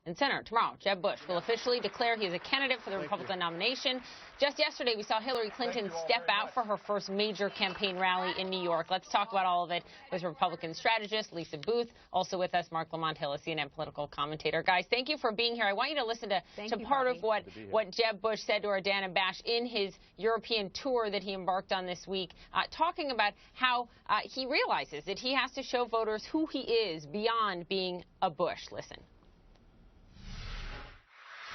and center. Tomorrow, Jeb Bush will officially declare he is a candidate for the Republican nomination. Just yesterday, we saw Hillary Clinton step out for her first major campaign rally in New York. Let's talk about all of it with Republican strategist Lisa Booth. Also with us, Mark Lamont Hill, a CNN political commentator. Guys, thank you for being here. I want you to listen to part of what Jeb Bush said to our Dana Bash in his European tour that he embarked on this week, talking about how he realizes that he has to show voters who he is beyond being a Bush. Listen.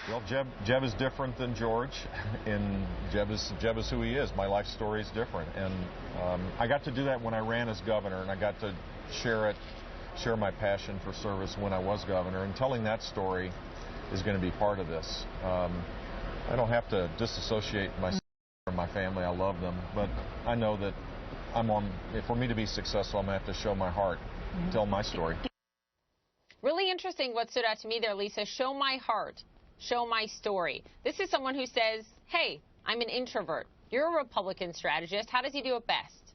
Well, Jeb is different than George, and Jeb is who he is. My life story is different, and I got to do that when I ran as governor, and I got to share my passion for service when I was governor, and telling that story is going to be part of this. I don't have to disassociate myself from my family. I love them, but I know that for me to be successful, I'm going to have to show my heart, tell my story. Really interesting what stood out to me there, Lisa. Show my heart. Show my story. This is someone who says, hey, I'm an introvert. You're a Republican strategist. How does he do it best?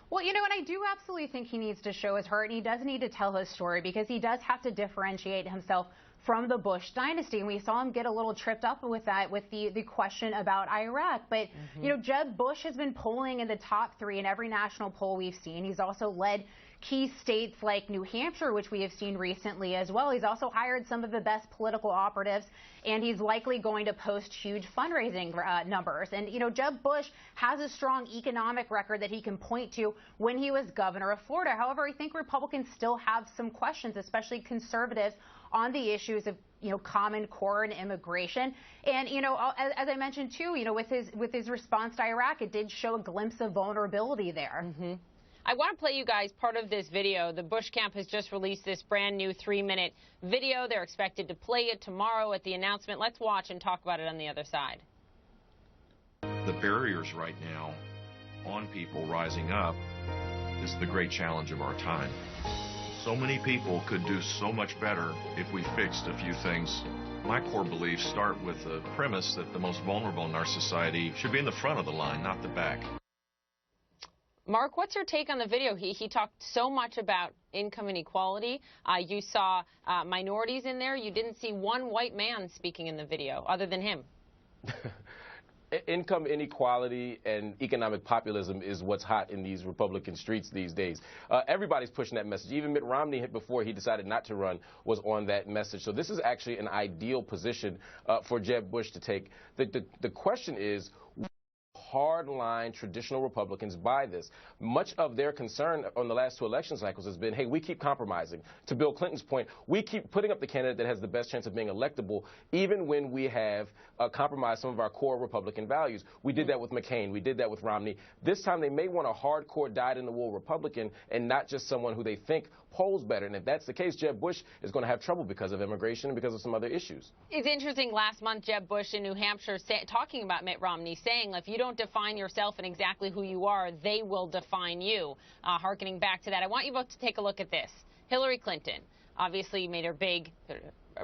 Well, you know, and I do absolutely think he needs to show his heart, and he does need to tell his story because he does have to differentiate himself from the Bush dynasty. And we saw him get a little tripped up with that, with the question about Iraq. But, you know, Jeb Bush has been polling in the top 3 in every national poll we've seen. He's also led key states like New Hampshire, which we have seen recently as well. He's also hired some of the best political operatives, and he's likely going to post huge fundraising numbers. And, you know, Jeb Bush has a strong economic record that he can point to when he was governor of Florida. However, I think Republicans still have some questions, especially conservatives, on the issues of, you know, Common Core and immigration. And, you know, as I mentioned, too, you know, with his response to Iraq, it did show a glimpse of vulnerability there. I want to play you guys part of this video. The Bush camp has just released this brand new 3-minute video. They're expected to play it tomorrow at the announcement. Let's watch and talk about it on the other side. The barriers right now on people rising up is the great challenge of our time. So many people could do so much better if we fixed a few things. My core beliefs start with the premise that the most vulnerable in our society should be in the front of the line, not the back. Mark, what's your take on the video? He talked so much about income inequality. You saw minorities in there. You didn't see one white man speaking in the video other than him. Income inequality and economic populism is what's hot in these Republican streets these days. Everybody's pushing that message. Even Mitt Romney, before he decided not to run, was on that message. So this is actually an ideal position for Jeb Bush to take. The question is, hardline traditional Republicans buy this. Much of their concern on the last 2 election cycles has been, hey, we keep compromising. To Bill Clinton's point, we keep putting up the candidate that has the best chance of being electable, even when we have compromised some of our core Republican values. We did that with McCain. We did that with Romney. This time they may want a hardcore, dyed-in-the-wool Republican and not just someone who they think polls better. And if that's the case, Jeb Bush is going to have trouble because of immigration and because of some other issues. It's interesting, last month, Jeb Bush in New Hampshire talking about Mitt Romney, saying if you don't define yourself and exactly who you are, they will define you. Hearkening back to that, I want you both to take a look at this. Hillary Clinton obviously made her big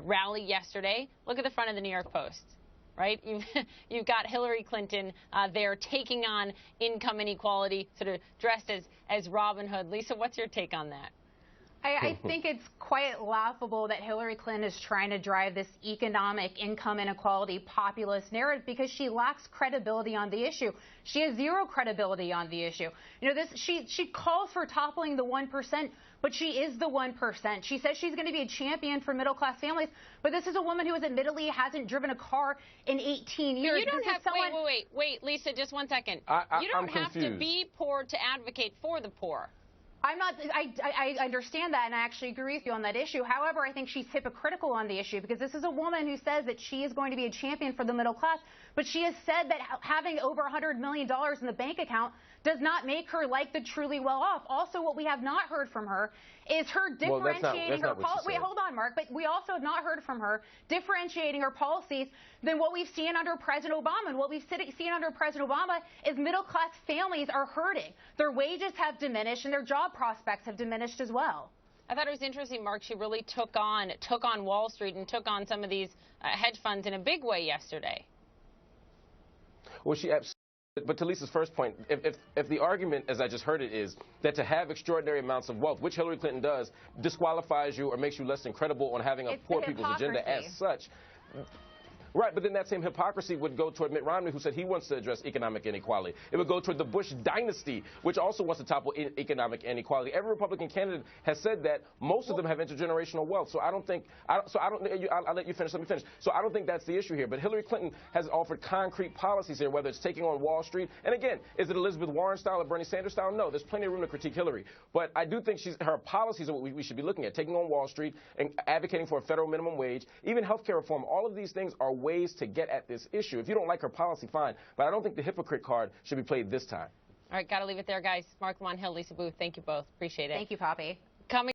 rally yesterday. Look at the front of the New York Post. Right? You've got Hillary Clinton there taking on income inequality, sort of dressed as Robin Hood. Lisa, what's your take on that? I think it's quite laughable that Hillary Clinton is trying to drive this economic income inequality populist narrative because she lacks credibility on the issue. She has zero credibility on the issue. You know, she calls for toppling the 1%, but she is the 1%. She says she's going to be a champion for middle-class families, but this is a woman who admittedly hasn't driven a car in 18 years. You don't have wait, Lisa, just 1 second. You don't have to be poor to advocate for the poor. I understand that, and I actually agree with you on that issue. However, I think she's hypocritical on the issue because this is a woman who says that she is going to be a champion for the middle class, but she has said that having over $100 million in the bank account does not make her like the truly well-off. Also, what we have not heard from her is her differentiating her policies. Wait, hold on, Mark. But we also have not heard from her differentiating her policies than what we've seen under President Obama. And what we've seen under President Obama is middle-class families are hurting. Their wages have diminished and their job prospects have diminished as well. I thought it was interesting, Mark. She really took on Wall Street and took on some of these hedge funds in a big way yesterday. Well, she absolutely But to Lisa's first point, if the argument, as I just heard it, is that to have extraordinary amounts of wealth, which Hillary Clinton does, disqualifies you or makes you less than credible on having a poor people's agenda as such. Right, but then that same hypocrisy would go toward Mitt Romney, who said he wants to address economic inequality. It would go toward the Bush dynasty, which also wants to topple economic inequality. Every Republican candidate has said that. Most of them have intergenerational wealth. So I don't think, I'll let you finish, let me finish. So I don't think that's the issue here. But Hillary Clinton has offered concrete policies here, whether it's taking on Wall Street. And again, is it Elizabeth Warren style or Bernie Sanders style? No, there's plenty of room to critique Hillary. But I do think her policies are what we should be looking at, taking on Wall Street and advocating for a federal minimum wage, even health care reform. All of these things are ways to get at this issue. If you don't like her policy, fine. But I don't think the hypocrite card should be played this time. All right, got to leave it there, guys. Marc Lamont Hill, Lisa Booth, thank you both. Appreciate it. Thank you, Poppy.